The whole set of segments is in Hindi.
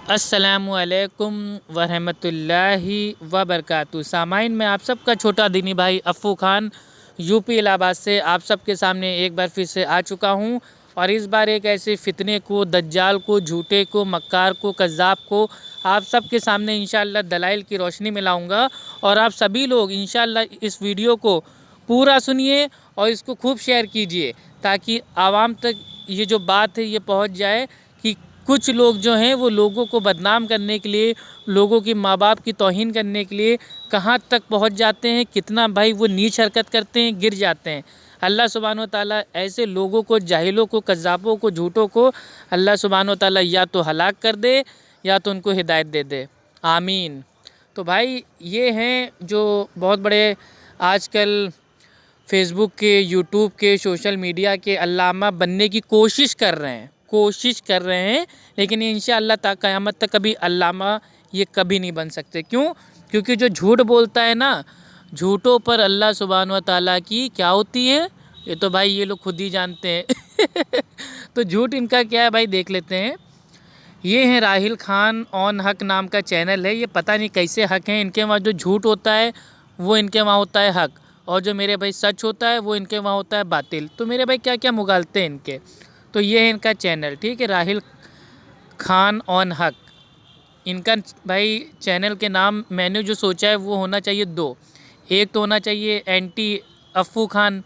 अस्सलामुअलैकुम वरहमतुल्लाहि वबरकातुहू। सामाइन में आप सबका छोटा दीनी भाई अफ़ू खान यूपी इलाहाबाद से आप सबके सामने एक बार फिर से आ चुका हूँ। और इस बार एक ऐसे फितने को, दज्जाल को, झूठे को, मक्कार को, कज़्ज़ाब को आप सबके सामने इंशाअल्लाह दलाइल की रोशनी में लाऊंगा। और आप सभी लोग इंशाअल्लाह इस वीडियो को पूरा सुनिए और इसको खूब शेयर कीजिए ताकि आवाम तक ये जो बात है ये पहुँच जाए कि कुछ लोग जो हैं वो लोगों को बदनाम करने के लिए, लोगों की माँ बाप की तौहीन करने के लिए कहाँ तक पहुँच जाते हैं, कितना भाई वो नीच हरकत करते हैं, गिर जाते हैं। अल्लाह सुब्हानो व तआला ऐसे लोगों को, जाहिलों को, कज़्ज़ाबों को, झूठों को अल्लाह सुब्हानो व तआला या तो हलाक कर दे या तो उनको हिदायत दे दे। आमीन। तो भाई ये हैं जो बहुत बड़े आजकल फेसबुक के, यूट्यूब के, सोशल मीडिया के अल्लामा बनने की कोशिश कर रहे हैं, लेकिन इंशाअल्लाह ता क़यामत तक कभी अल्लामा ये कभी नहीं बन सकते। क्यों? क्योंकि जो झूठ बोलता है ना, झूठों पर अल्लाह सुब्हान व तआला की क्या होती है, ये तो भाई ये लोग खुद ही जानते हैं। तो झूठ इनका क्या है भाई, देख लेते हैं। ये हैं राहिल खान ऑन हक नाम का चैनल है। ये पता नहीं कैसे हक हैं इनके वहाँ। जो झूठ होता है वो इनके वहाँ होता है हक, और जो मेरे भाई सच होता है वो इनके वहाँ होता है बातिल। तो मेरे भाई क्या क्या मुगालते हैं इनके। तो ये है इनका चैनल, ठीक है, राहिल खान ऑन हक। इनका भाई चैनल के नाम मैंने जो सोचा है वो होना चाहिए दो। एक तो होना चाहिए एंटी अफ़ू खान,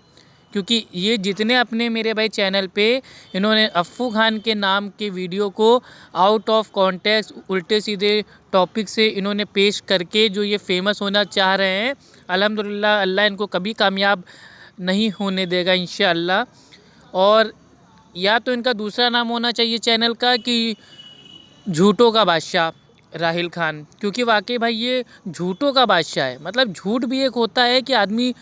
क्योंकि ये जितने अपने मेरे भाई चैनल पे इन्होंने अफ़ू खान के नाम के वीडियो को आउट ऑफ कॉन्टेक्स्ट, उल्टे सीधे टॉपिक से इन्होंने पेश करके जो ये फेमस होना चाह रहे हैं, अल्हम्दुलिल्लाह अल्लाह इनको कभी कामयाब नहीं होने देगा इंशाअल्लाह। और या तो इनका दूसरा नाम होना चाहिए चैनल का कि झूठों का बादशाह राहिल खान, क्योंकि वाकई भाई ये झूठों का बादशाह है। मतलब झूठ भी एक होता है कि आदमी,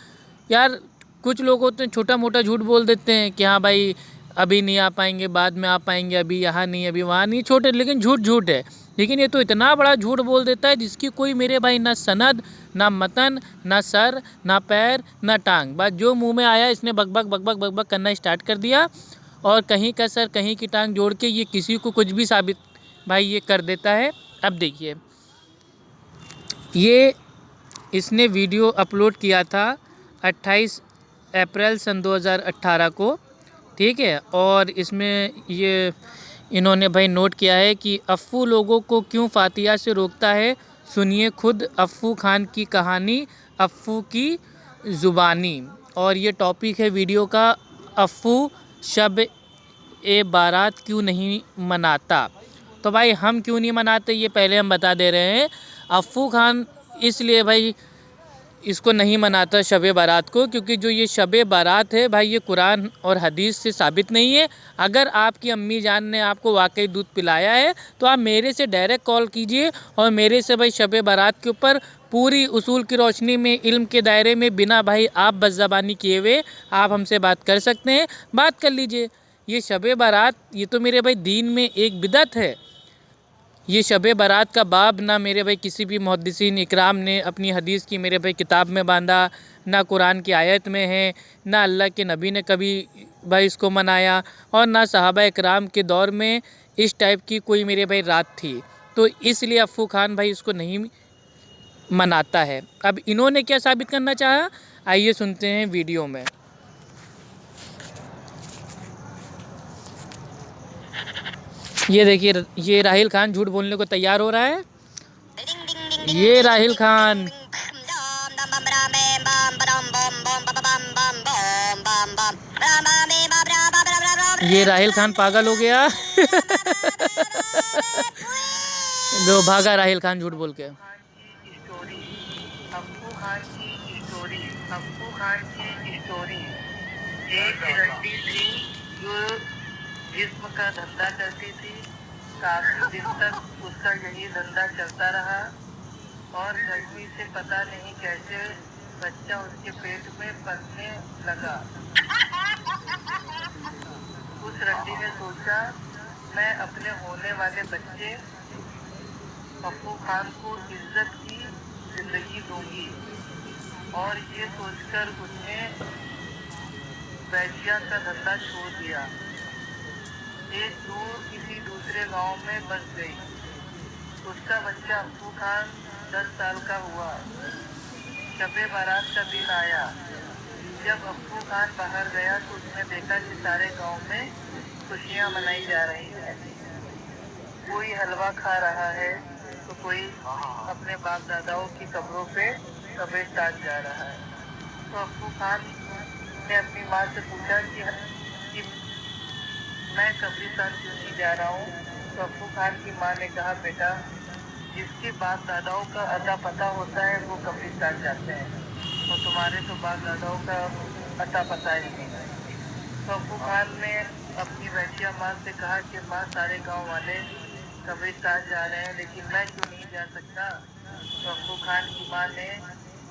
यार कुछ लोग होते हैं छोटा मोटा झूठ बोल देते हैं कि हाँ भाई अभी नहीं आ पाएंगे, बाद में आ पाएंगे, अभी यहाँ नहीं, अभी वहाँ नहीं, छोटे, लेकिन झूठ झूठ है। लेकिन ये तो इतना बड़ा झूठ बोल देता है जिसकी कोई मेरे भाई ना सनद, ना मतन, ना सर, ना पैर, ना टांग, बस जो मुंह में आया इसने बकबक बकबक बकबक करना स्टार्ट कर दिया। और कहीं का सर कहीं की टांग जोड़ के ये किसी को कुछ भी साबित भाई ये कर देता है। अब देखिए, ये इसने वीडियो अपलोड किया था 28 अप्रैल सन 2018 को, ठीक है। और इसमें ये इन्होंने भाई नोट किया है कि अफ़ू लोगों को क्यों फातिहा से रोकता है, सुनिए खुद अफ़ू खान की कहानी, अफ़ू की ज़ुबानी। और ये टॉपिक है वीडियो का, अफ़ू शब ए बारात क्यों नहीं मनाता। तो भाई हम क्यों नहीं मनाते ये पहले हम बता दे रहे हैं। अफ़ू खान इसलिए भाई इसको नहीं मनाता शब बारात को, क्योंकि जो ये शब बारात है भाई ये कुरान और हदीस से साबित नहीं है। अगर आपकी अम्मी जान ने आपको वाकई दूध पिलाया है तो आप मेरे से डायरेक्ट कॉल कीजिए और मेरे से भाई शब बारात के ऊपर पूरी उसूल की रोशनी में, इल्म के दायरे में, बिना भाई आप बज़ज़बानी किए हुए आप हमसे बात कर सकते हैं, बात कर लीजिए। ये शब बारात ये तो मेरे भाई दीन में एक बिदअत है। ये शब बारात का बाब ना मेरे भाई किसी भी मुहद्दिसीन इकराम ने अपनी हदीस की मेरे भाई किताब में बांधा, ना कुरान की आयत में है, ना अल्लाह के नबी ने कभी भाई इसको मनाया, और ना सहाबा इकराम के दौर में इस टाइप की कोई मेरे भाई रात थी। तो इसलिए अफ़ू खान भाई इसको नहीं मनाता है। अब इन्होंने क्या साबित करना चाहा, आइए सुनते हैं वीडियो में। ये देखिए, ये राहिल खान झूठ बोलने को तैयार हो रहा है। ये राहिल खान, ये राहिल खान पागल हो गया। लो भागा राहिल खान झूठ बोल के। अप्पू खान की स्टोरी, अप्पू खान की स्टोरी। एक लड़की थी जो जिस्म का धंधा करती थी। काफी दिन तक उसका यही धंधा चलता रहा और लड़की से पता नहीं कैसे बच्चा उसके पेट में पलने लगा। उस लड़की ने सोचा मैं अपने होने वाले बच्चे अप्पू खान को इज्जत की जिंदगी दूंगी, और ये सोचकर उसने वैश्या का धंधा छोड़ दिया। एक दूर किसी दूसरे गांव में बस गई। उसका बच्चा अप्पू खान 10 साल का हुआ। शबे बारात का दिन आया। जब अप्पू खान बाहर गया तो उसने देखा कि सारे गांव में खुशियां मनाई जा रही हैं। कोई हलवा खा रहा है तो कोई अपने बाप दादाओं की कब्रों पे कब्रिस्तान जा रहा है। तो अप्पू खान ने अपनी माँ से पूछा कि मैं कब्रिस्तान क्यों नहीं जा रहा हूँ। तो अप्पू खान की माँ ने कहा, बेटा, जिसके बाप दादाओं का अता पता होता है वो कब्रिस्तान जाते हैं, तो तुम्हारे तो बाप दादाओं का अता पता ही नहीं है। तो अप्पू खान ने अपनी वैश्या माँ से कहा कि माँ, सारे गांव वाले कब्रिस्तान जा रहे हैं लेकिन मैं क्यों नहीं जा सकता। तो अप्पू खान की माँ ने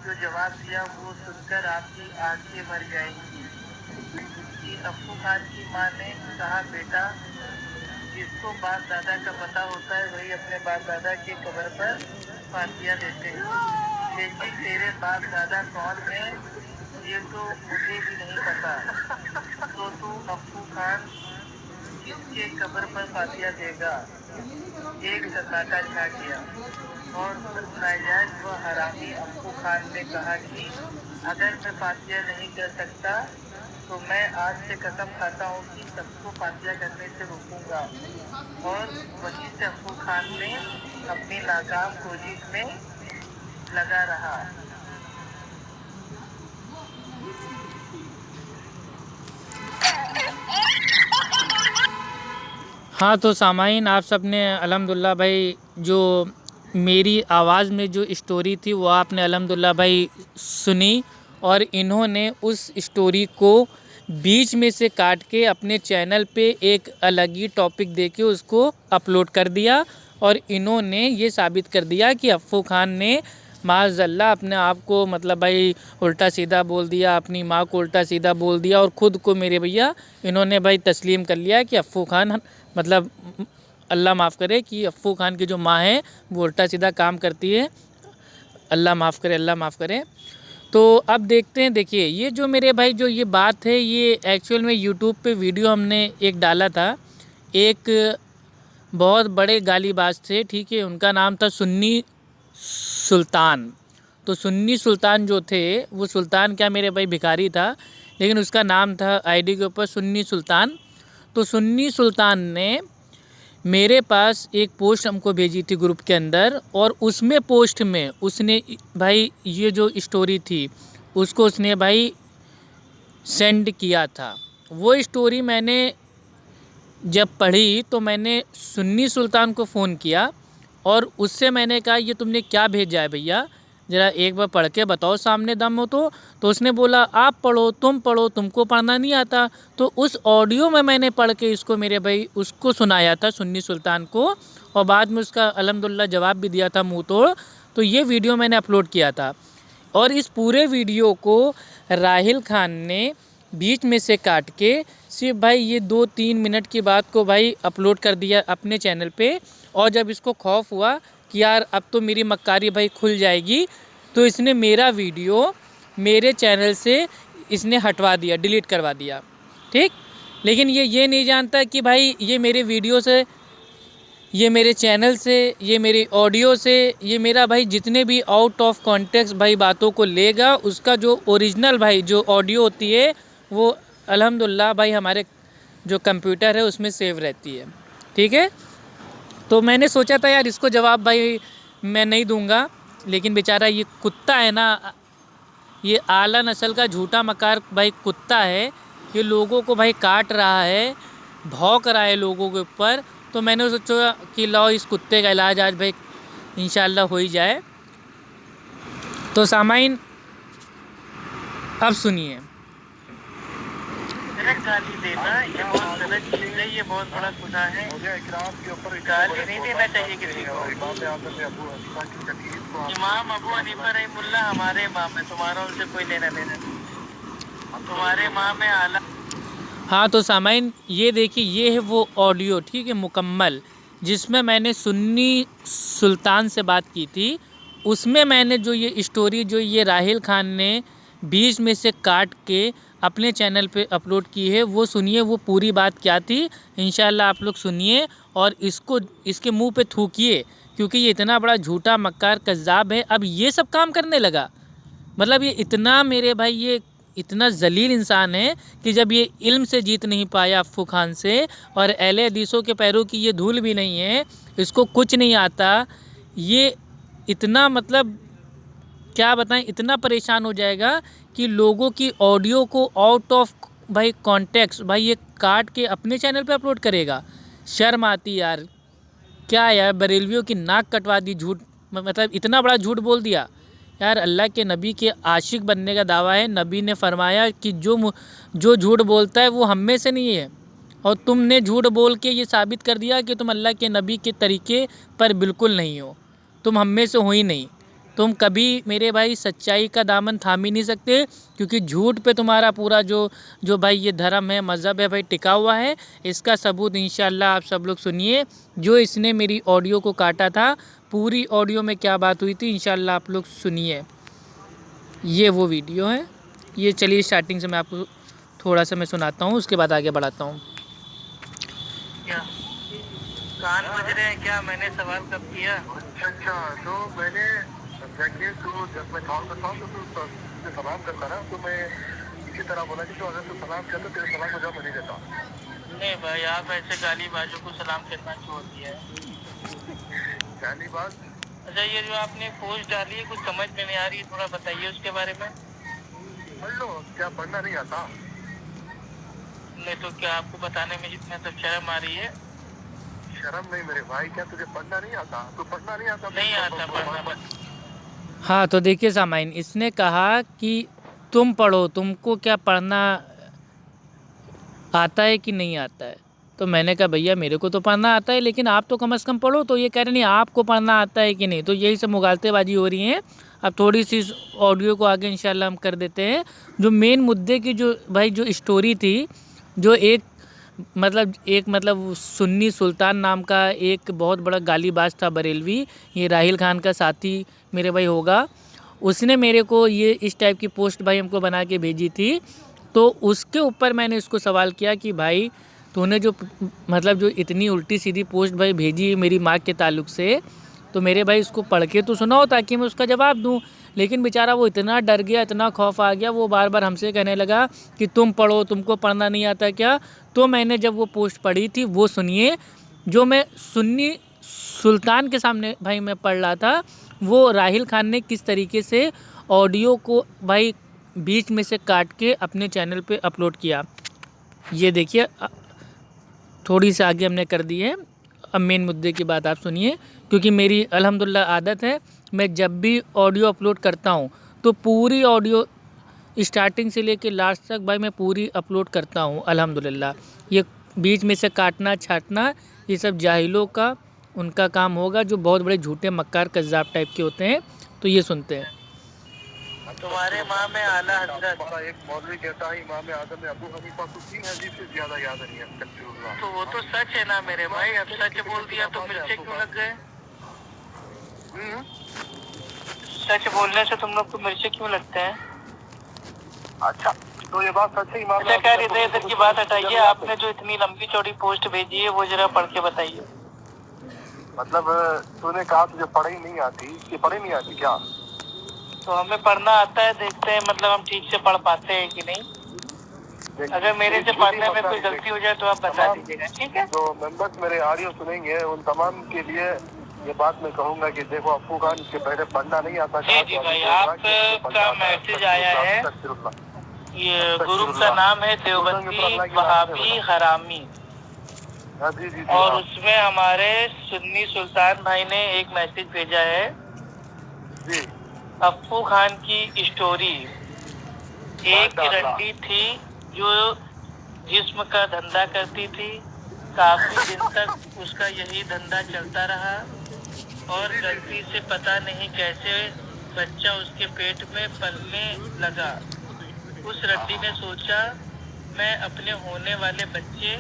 जो जवाब दिया वो सुनकर आपकी आंखें भर जाएंगी। कि अप्पू खान की माँ ने कहा, बेटा, जिसको बाप दादा का पता होता है वही अपने बाप दादा के कब्र पर फांसियाँ देते हैं, लेकिन तेरे बाप दादा कौन है ये तो मुझे भी नहीं पता। तो तू अप्पू खान किसके कब्र पर फांसियाँ देगा। एक सन्नाटा छा गया और नाजायज व हरामी अप्पू खान ने कहा कि अगर मैं फांसियाँ नहीं कर सकता तो मैं आज से कसम खाता हूँ कि सबको फांसियाँ करने से रोकूंगा। और वहीं से अप्पू खान ने अपनी नाकाम कोशिश में लगा रहा। हाँ तो सामाइन, आप सब ने अल्हम्दुलिल्लाह भाई जो मेरी आवाज़ में जो स्टोरी थी वो आपने अल्हम्दुलिल्लाह भाई सुनी, और इन्होंने उस स्टोरी को बीच में से काट के अपने चैनल पे एक अलग ही टॉपिक देके उसको अपलोड कर दिया, और इन्होंने ये साबित कर दिया कि अप्पू खान ने माज़अल्लाह अपने आप को मतलब भाई उल्टा सीधा बोल दिया, अपनी माँ को उल्टा सीधा बोल दिया, और ख़ुद को मेरे भैया इन्होंने भाई तस्लीम कर लिया कि अप्पू खान मतलब अल्लाह माफ़ करे कि अप्पू खान की जो माँ है वो उल्टा सीधा काम करती है। अल्लाह माफ़ करे, अल्लाह माफ़ करे। तो अब देखते हैं, देखिए ये जो मेरे भाई जो ये बात है ये एक्चुअल में यूट्यूब पे वीडियो हमने एक डाला था, एक बहुत बड़े गालीबाज थे, ठीक है, उनका नाम था सुन्नी सुल्तान। तो सुन्नी सुल्तान जो थे वो सुल्तान क्या मेरे भाई भिखारी था, लेकिन उसका नाम था आईडी के ऊपर सुन्नी सुल्तान। तो सुन्नी सुल्तान ने मेरे पास एक पोस्ट हमको भेजी थी ग्रुप के अंदर, और उसमें पोस्ट में उसने भाई ये जो स्टोरी थी उसको उसने भाई सेंड किया था। वो स्टोरी मैंने जब पढ़ी तो मैंने सुन्नी सुल्तान को फ़ोन किया और उससे मैंने कहा ये तुमने क्या भेजा है भैया, ज़रा एक बार पढ़ के बताओ, सामने दम हो तो उसने बोला आप पढ़ो, तुम पढ़ो, तुमको पढ़ना नहीं आता। तो उस ऑडियो में मैंने पढ़ के इसको मेरे भाई उसको सुनाया था सुन्नी सुल्तान को, और बाद में उसका अल्हम्दुलिल्लाह जवाब भी दिया था मुँह तोड़। तो ये वीडियो मैंने अपलोड किया था, और इस पूरे वीडियो को राहिल खान ने बीच में से काट के सिर्फ भाई ये 2-3 मिनट की बात को भाई अपलोड कर दिया अपने चैनल पे। और जब इसको खौफ हुआ कि यार अब तो मेरी मक्कारी भाई खुल जाएगी, तो इसने मेरा वीडियो मेरे चैनल से इसने हटवा दिया, डिलीट करवा दिया, ठीक। लेकिन ये नहीं जानता कि भाई ये मेरे वीडियो से, ये मेरे चैनल से, ये मेरे ऑडियो से, ये मेरा भाई जितने भी आउट ऑफ कॉन्टेक्स्ट भाई बातों को लेगा, उसका जो ओरिजिनल भाई जो ऑडियो होती है वो अल्हम्दुलिल्लाह भाई हमारे जो कंप्यूटर है उसमें सेव रहती है, ठीक है। तो मैंने सोचा था यार इसको जवाब भाई मैं नहीं दूंगा, लेकिन बेचारा ये कुत्ता है ना, ये आला नस्ल का झूठा मकार भाई कुत्ता है, ये लोगों को भाई काट रहा है, भौंक रहा है लोगों के ऊपर। तो मैंने सोचा कि लाओ इस कुत्ते का इलाज आज भाई इंशाल्लाह हो ही जाए। तो सामाइन अब सुनिए। गाली देना ये बहुत गलत चीज है, ये बहुत बड़ा गुनाह है। गाली नहीं देना चाहिए किसी को। इमाम अबू हनीफा रहमुल्लाह हमारे इमाम है, तुम्हारा उनसे कोई लेना देना नहीं। तुम्हारे इमाम है आला। हाँ तो सामाइन ये देखिए, ये है वो ऑडियो, ठीक है, मुकम्मल, जिसमें मैंने सुन्नी सुल्तान से बात की थी। उसमें मैंने जो ये स्टोरी जो ये राहिल खान ने बीच में से काट के अपने चैनल पे अपलोड की है वो सुनिए, वो पूरी बात क्या थी। इंशाल्लाह आप लोग सुनिए और इसको इसके मुंह पे थूकिए, क्योंकि ये इतना बड़ा झूठा मक्कार कज़्ज़ाब है। अब ये सब काम करने लगा। मतलब ये इतना मेरे भाई ये इतना ज़लील इंसान है कि जब ये इल्म से जीत नहीं पाया अफ़्फ़ू खान से, और अहले हदीसों के पैरों की ये धूल भी नहीं है, इसको कुछ नहीं आता, ये इतना मतलब क्या बताएं, इतना परेशान हो जाएगा कि लोगों की ऑडियो को आउट ऑफ भाई कॉन्टेक्स्ट भाई ये काट के अपने चैनल पे अपलोड करेगा। शर्म आती यार। क्या यार, बरेलवियों की नाक कटवा दी, झूठ मतलब इतना बड़ा झूठ बोल दिया यार। अल्लाह के नबी के आशिक बनने का दावा है। नबी ने फरमाया कि जो झूठ बोलता है वो हम में से नहीं है, और तुमने झूठ बोल के ये साबित कर दिया कि तुम अल्लाह के नबी के तरीके पर बिल्कुल नहीं हो, तुम हम में से हो ही नहीं। तुम कभी मेरे भाई सच्चाई का दामन थाम ही नहीं सकते, क्योंकि झूठ पे तुम्हारा पूरा जो भाई ये धर्म है, मज़हब है भाई, टिका हुआ है। इसका सबूत इंशाअल्लाह आप सब लोग सुनिए। जो इसने मेरी ऑडियो को काटा था, पूरी ऑडियो में क्या बात हुई थी इंशाअल्लाह आप लोग सुनिए। ये वो वीडियो है। ये चलिए स्टार्टिंग से मैं आपको थोड़ा सा मैं सुनाता हूँ, उसके बाद आगे बढ़ाता हूँ। क्या कान बज रहे हैं क्या? मैंने सवाल कब किया? अच्छा, तो मैंने एग्जैक्टली तो जब मैं कॉल करता हूँ तो तू सलाम करता ना, तो मैं इसी तरह बोला कि तो अगर तू सलाम करता तेरे सलाम को जवाब नहीं देता। नहीं भाई, आप ऐसे गाली बाजों को सलाम करना छोड़ दिया है। गाली बाज? अच्छा, ये जो आपने पोस्ट डाली है कुछ समझ में नहीं आ रही है, थोड़ा बताइए उसके बारे में। पढ़ लो, क्या पढ़ना नहीं आता? नहीं तो क्या आपको बताने में जितना तो शर्म आ रही है? शर्म नहीं मेरे भाई, क्या तुझे पढ़ना नहीं आता? तो पढ़ना नहीं आता? नहीं आता पढ़ना। हाँ तो देखिए सामाइन, इसने कहा कि तुम पढ़ो, तुमको क्या पढ़ना आता है कि नहीं आता है। तो मैंने कहा भैया मेरे को तो पढ़ना आता है, लेकिन आप तो कम से कम पढ़ो। तो ये कह रहे नहीं आपको पढ़ना आता है कि नहीं। तो यही सब मुगालतेबाजी हो रही है। अब थोड़ी सी इस ऑडियो को आगे इंशाल्लाह हम कर देते हैं। जो मेन मुद्दे की जो भाई जो स्टोरी थी, जो एक मतलब सुन्नी सुल्तान नाम का एक बहुत बड़ा गालीबाज था बरेलवी, ये राहिल खान का साथी मेरे भाई होगा, उसने मेरे को ये इस टाइप की पोस्ट भाई हमको बना के भेजी थी। तो उसके ऊपर मैंने इसको सवाल किया कि भाई तूने जो मतलब जो इतनी उल्टी सीधी पोस्ट भाई भेजी मेरी माँ के ताल्लुक से, तो मेरे भाई इसको पढ़ के तो सुनाओ ताकि मैं उसका जवाब दूं। लेकिन बेचारा वो इतना डर गया, इतना खौफ आ गया, वो बार बार हमसे कहने लगा कि तुम पढ़ो, तुमको पढ़ना नहीं आता क्या। तो मैंने जब वो पोस्ट पढ़ी थी, वो सुनिए, जो मैं सुन्नी सुल्तान के सामने भाई मैं पढ़ रहा था, वो राहिल खान ने किस तरीके से ऑडियो को भाई बीच में से काट के अपने चैनल पे अपलोड किया। ये देखिए, थोड़ी सी आगे हमने कर दी है। अब मेन मुद्दे की बात आप सुनिए, क्योंकि मेरी अल्हम्दुलिल्लाह आदत है, मैं जब भी ऑडियो अपलोड करता हूँ तो पूरी ऑडियो स्टार्टिंग से लेके लास्ट तक भाई मैं पूरी अपलोड करता हूँ अल्हम्दुलिल्लाह। ये बीच में से काटना छाटना ये सब जाहिलों का उनका काम होगा, जो बहुत बड़े झूठे मक्कार कज़्ज़ाब टाइप के होते हैं। तो ये सुनते हैं। तुम्हारे इमाम आला हजरत एक मौलवी कहता है इमाम आजम अबू हनीफा को 3 हदीस से ज्यादा याद नहीं है। तो वो तो सच है ना मेरे भाई, अब सच बोल दिया तो मिर्चे क्यों लग गए? सच बोलने से तुम लोग को मिर्चे क्यों लगते हैं? अच्छा, तो ये बात सच है इमाम? अच्छा खैर, इधर की बात हटाइए, आपने जो इतनी लंबी चौड़ी पोस्ट भेजी है वो जरा पढ़ के बताइए। मतलब तूने कहा तुझे पढ़ी नहीं आती, कि पढ़ी नहीं आती क्या? तो हमें पढ़ना आता है, देखते हैं मतलब हम ठीक से पढ़ पाते हैं कि नहीं। अगर मेरे से पढ़ने में कोई गलती हो जाए तो आप बता दीजिएगा, ठीक है? जो मेंबर्स मेरे ऑडियो सुनेंगे उन तमाम के लिए ये बात मैं कहूँगा कि देखो अफ़्फ़ू खान के पहले पढ़ना नहीं आता। जी भाई, आपका मैसेज आया है, ये ग्रुप का नाम है देवबंदी वहाबी हरामी, और उसमें हमारे सुन्नी सुल्तान भाई ने एक मैसेज भेजा है। अफ़्फ़ू खान की स्टोरी, एक रंडी थी जो जिस्म का धंधा करती थी, काफी दिन तक उसका यही धंधा चलता रहा, और गलती से पता नहीं कैसे बच्चा उसके पेट में पलने लगा। उस रंडी ने सोचा मैं अपने होने वाले बच्चे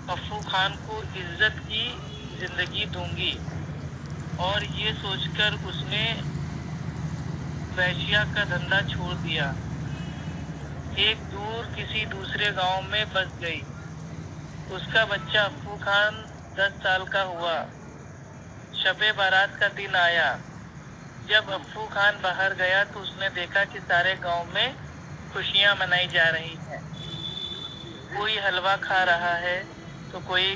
अफ़्फ़ू खान को इज्जत की जिंदगी दूंगी, और ये सोचकर उसने वैश्या का धंधा छोड़ दिया। किसी दूसरे गांव में बस गई। उसका बच्चा अफ़्फ़ू खान 10 साल का हुआ। शबे बारात का दिन आया। जब अफ्फू खान बाहर गया तो उसने देखा कि सारे गांव में खुशियां मनाई जा रही हैं। कोई हलवा खा रहा है तो कोई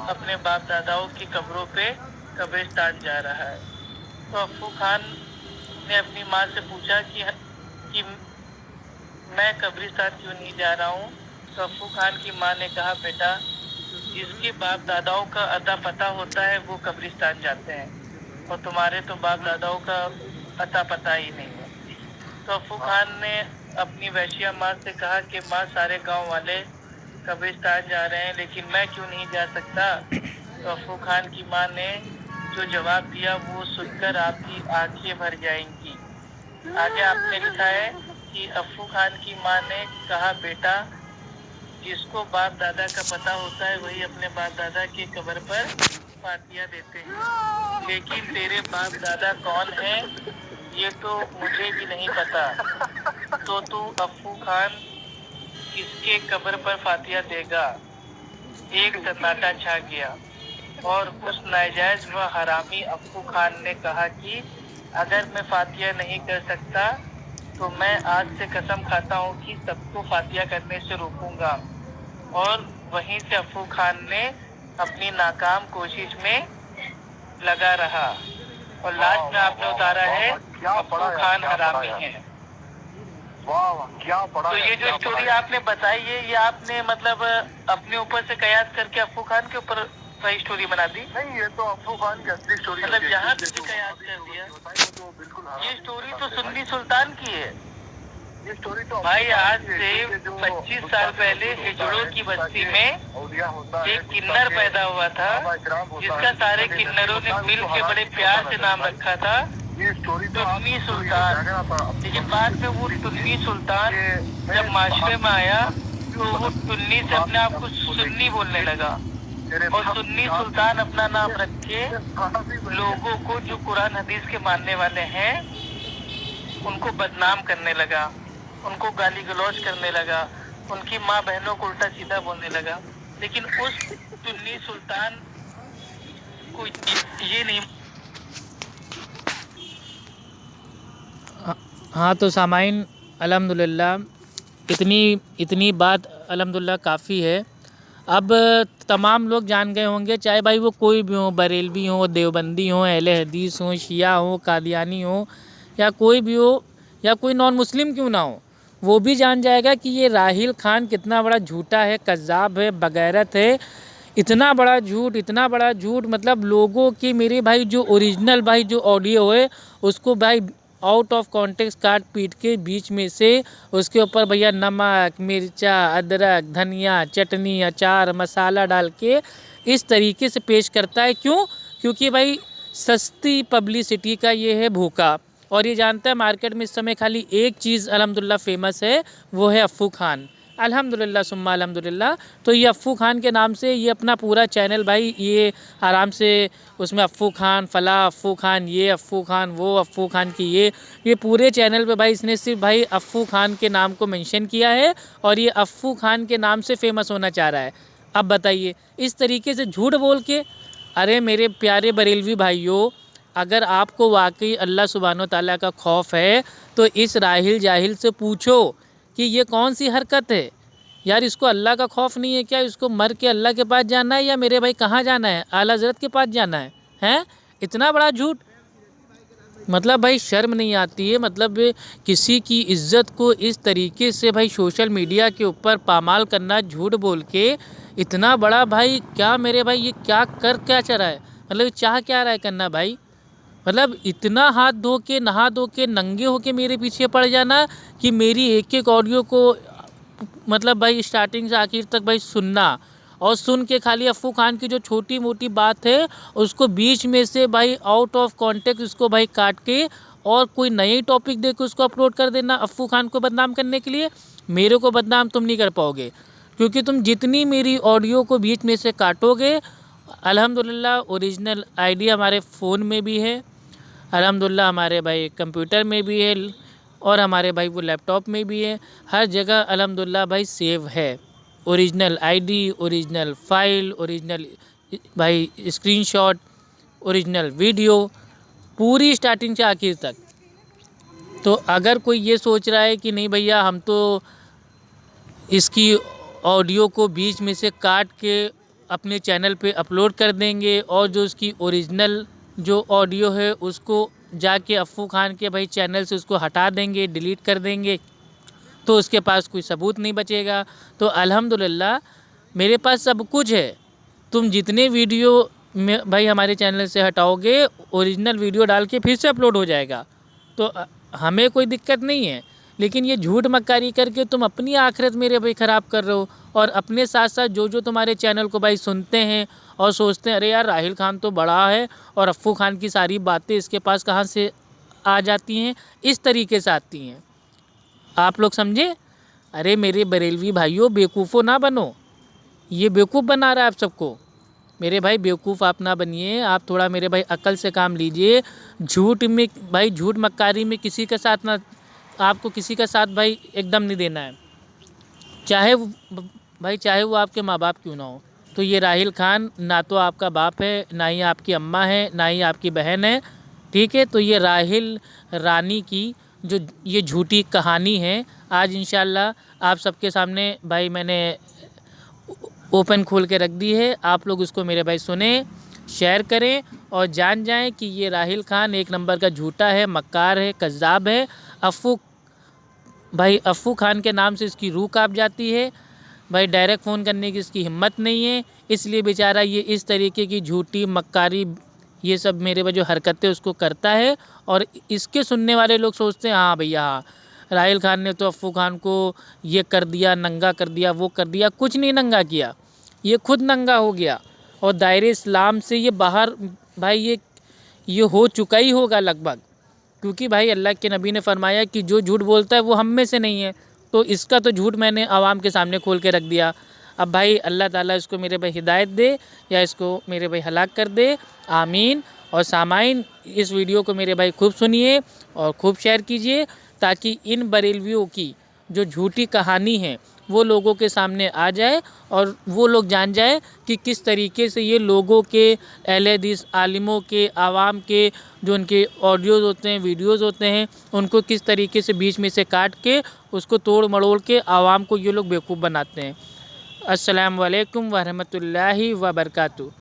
अपने बाप दादाओं की कब्रों पे कब्रिस्तान जा रहा है। तो अफ्फू खान ने अपनी माँ से पूछा कि मैं कब्रिस्तान क्यों नहीं जा रहा हूँ। तो अफ्फू खान की माँ ने कहा, बेटा जिसके बाप दादाओं का अता पता होता है वो कब्रिस्तान जाते हैं और तुम्हारे तो बाप दादाओं का अता पता ही नहीं है। तो अफ्फू खान ने अपनी वैश्या माँ से कहा कि माँ सारे गांव वाले कब्रिस्तान जा रहे हैं लेकिन मैं क्यों नहीं जा सकता। तो अफ्फू खान की माँ ने जो जवाब दिया वो सुनकर आपकी आंखें भर जाएंगी। आगे आपने लिखा है कि अफ्फू खान की माँ ने कहा, बेटा जिसको बाप दादा का पता होता है वही अपने बाप दादा के कब्र पर फातिया देते हैं, लेकिन तेरे बाप दादा कौन है ये तो मुझे भी नहीं पता। तो तू अफ्फू खान किसके कब्र पर फातिया देगा। एक सन्नाटा छा गया और उस नाजायज व हरामी अफ्फू खान ने कहा कि अगर मैं फातिया नहीं कर सकता तो मैं आज से कसम खाता हूँ कि सबको फातिया करने से रोकूंगा। और वहीं से अफ्फू खान ने अपनी नाकाम कोशिश में लगा रहा और लास्ट में आपने उतारा है अफ्फू खान हरामी है। क्या पढ़ा तो ये जो स्टोरी आपने बताई है ये आपने मतलब अपने ऊपर से कयास करके अफ्फू खान के ऊपर सही स्टोरी बना दी। नहीं, ये तो अफ्फू खान की असली स्टोरी मतलब जहाँ से कयास कर दिया। तो बिल्कुल ये स्टोरी तो सुन्नी सुल्तान की है। ये स्टोरी तो भाई आज से 25 साल पहले हिजड़ों की बस्ती में एक किन्नर पैदा हुआ था जिसका सारे किन्नरों ने मिल के बड़े प्यार से नाम रखा था ये स्टोरी तो टुन्नी सुल्तान। लेकिन बाद में वो टुन्नी सुल्तान जब माशरे में आया तो वो टुन्नी से अपने आप को सुन्नी बोलने लगा और सुन्नी सुल्तान अपना नाम रख के लोगों को जो कुरान हदीस के मानने वाले हैं उनको बदनाम करने लगा, उनको गाली गलौज करने लगा, उनकी माँ बहनों को उल्टा सीधा बोलने लगा। लेकिन उस टुन्नी सुल्तान को ये नहीं। हाँ तो सामाइन अल्हम्दुलिल्लाह इतनी बात अल्हम्दुलिल्लाह काफ़ी है। अब तमाम लोग जान गए होंगे, चाहे भाई वो कोई भी हो, बरेलवी हो, देवबंदी हो, अहले हदीस हो, शिया हो, कादियानी हो या कोई भी हो या कोई नॉन मुस्लिम क्यों ना हो, वो भी जान जाएगा कि ये राहिल खान कितना बड़ा झूठा है, कज़्ज़ाब है, बगैरत है। इतना बड़ा झूठ मतलब लोगों की मेरे भाई जो ओरिजिनल भाई जो ऑडियो है उसको भाई आउट ऑफ कॉन्टेक्स्ट काट पीट के बीच में से उसके ऊपर भैया नमक, मिर्चा, अदरक, धनिया, चटनी, अचार, मसाला डाल के इस तरीके से पेश करता है। क्यों? क्योंकि भाई सस्ती पब्लिसिटी का ये है भूखा। और ये जानता है मार्केट में इस समय खाली एक चीज़ अल्हम्दुलिल्लाह फेमस है, वो है अफ्फू खान। अल्हम्दुलिल्लाह सुम्मा अल्हम्दुलिल्लाह। तो ये अफ्फू खान के नाम से ये अपना पूरा चैनल भाई ये आराम से उसमें अफ्फू खान फला, अफ्फू खान ये, अफ्फू खान वो, अफ्फू खान की ये पूरे चैनल पे भाई इसने सिर्फ भाई अफ्फू खान के नाम को मेंशन किया है और ये अफ्फू खान के नाम से फेमस होना चाह रहा है। अब बताइए इस तरीके से झूठ बोल के। अरे मेरे प्यारे बरेलवी भाइयों, अगर आपको वाकई अल्लाह सुब्हानो ताला का खौफ है तो इस राहिल जाहिल से पूछो कि ये कौन सी हरकत है यार। इसको अल्लाह का खौफ नहीं है क्या? इसको मर के अल्लाह के पास जाना है या मेरे भाई कहाँ जाना है? आला हज़रत के पास जाना है? हैं इतना बड़ा झूठ। मतलब भाई शर्म नहीं आती है? मतलब किसी की इज्जत को इस तरीके से भाई सोशल मीडिया के ऊपर पामाल करना, झूठ बोल के इतना बड़ा भाई क्या मेरे भाई ये क्या चाह रहा है? मतलब चाह क्या रहा है करना भाई? मतलब इतना हाथ धो के नहा धो के नंगे होके मेरे पीछे पड़ जाना कि मेरी एक एक ऑडियो को मतलब भाई स्टार्टिंग से आखिर तक भाई सुनना और सुन के खाली अफ्फू खान की जो छोटी मोटी बात है उसको बीच में से भाई आउट ऑफ कॉन्टेक्स्ट उसको भाई काट के और कोई नई टॉपिक दे के उसको अपलोड कर देना अफ्फू खान को बदनाम करने के लिए। मेरे को बदनाम तुम नहीं कर पाओगे क्योंकि तुम जितनी मेरी ऑडियो को बीच में से काटोगे। अल्हम्दुलिल्लाह ओरिजिनल आईडी हमारे फ़ोन में भी है, अल्हम्दुलिल्लाह हमारे भाई कंप्यूटर में भी है और हमारे भाई वो लैपटॉप में भी है। हर जगह अल्हम्दुलिल्लाह भाई सेव है original ID, original file, original भाई स्क्रीनशॉट, ओरिजिनल वीडियो, पूरी स्टार्टिंग से आखिर तक। तो अगर कोई ये सोच रहा है कि नहीं भैया हम तो इसकी ऑडियो को बीच में से काट के अपने चैनल पे अपलोड कर देंगे और जो उसकी ओरिजिनल जो ऑडियो है उसको जाके अफ़ू खान के भाई चैनल से उसको हटा देंगे, डिलीट कर देंगे, तो उसके पास कोई सबूत नहीं बचेगा। तो अल्हम्दुलिल्लाह मेरे पास सब कुछ है। तुम जितने वीडियो में भाई हमारे चैनल से हटाओगे, ओरिजिनल वीडियो डाल के फिर से अपलोड हो जाएगा, तो हमें कोई दिक्कत नहीं है। लेकिन ये झूठ मक्कारी करके तुम अपनी आखिरत मेरे भाई ख़राब कर रहे हो, और अपने साथ साथ जो तुम्हारे चैनल को भाई सुनते हैं और सोचते हैं अरे यार राहिल खान तो बड़ा है और अफ़ू खान की सारी बातें इसके पास कहाँ से आ जाती हैं, इस तरीके से आती हैं। आप लोग समझे? अरे मेरे बरेलवी भाइयों, बेवकूफ़ों ना बनो। ये बेवकूफ़ बना रहा है आप सबको। मेरे भाई बेवकूफ़ आप ना बनिए, आप थोड़ा मेरे भाई अकल से काम लीजिए। झूठ में भाई, झूठ मक्कारी में किसी का साथ ना, आपको किसी का साथ भाई एकदम नहीं देना है, चाहे वो आपके माँ बाप क्यों ना हो। तो ये राहिल खान ना तो आपका बाप है, ना ही आपकी अम्मा है, ना ही आपकी बहन है, ठीक है। तो ये राहिल रानी की जो ये झूठी कहानी है, आज इंशाल्लाह आप सबके सामने भाई मैंने ओपन खोल के रख दी है। आप लोग उसको मेरे भाई सुने, शेयर करें और जान जाएं कि ये राहिल खान एक नंबर का झूठा है, मक्कार है, कज़्ज़ाब है। अफ़ू खान के नाम से इसकी रूह काँप जाती है भाई, डायरेक्ट फ़ोन करने की इसकी हिम्मत नहीं है, इसलिए बेचारा ये इस तरीके की झूठी मक्कारी ये सब मेरे भाई जो हरकतें उसको करता है। और इसके सुनने वाले लोग सोचते हैं हाँ भैया हाँ, राहिल खान ने तो अफ़ू खान को ये कर दिया, नंगा कर दिया, वो कर दिया। कुछ नहीं नंगा किया, ये खुद नंगा हो गया और दायरे इस्लाम से ये बाहर भाई ये हो चुका ही होगा लगभग, क्योंकि भाई अल्लाह के नबी ने फरमाया कि जो झूठ बोलता है वो हम में से नहीं है। तो इसका तो झूठ मैंने आवाम के सामने खोल के रख दिया। अब भाई अल्लाह ताला इसको मेरे भाई हिदायत दे या इसको मेरे भाई हलाक कर दे, आमीन। और सामाइन इस वीडियो को मेरे भाई खूब सुनिए और खूब शेयर कीजिए, ताकि इन बरेलवियों की जो झूठी कहानी है वो लोगों के सामने आ जाए और वो लोग जान जाए कि किस तरीके से ये लोगों के, अहले हदीस आलिमों के, आवाम के जो उनके ऑडियोज़ होते हैं, वीडियोज़ होते हैं, उनको किस तरीके से बीच में से काट के उसको तोड़ मड़ोड़ के आवाम को ये लोग बेवकूफ़ बनाते हैं। अस्सलाम वालेकुम व रहमतुल्लाहि व बरकातहू।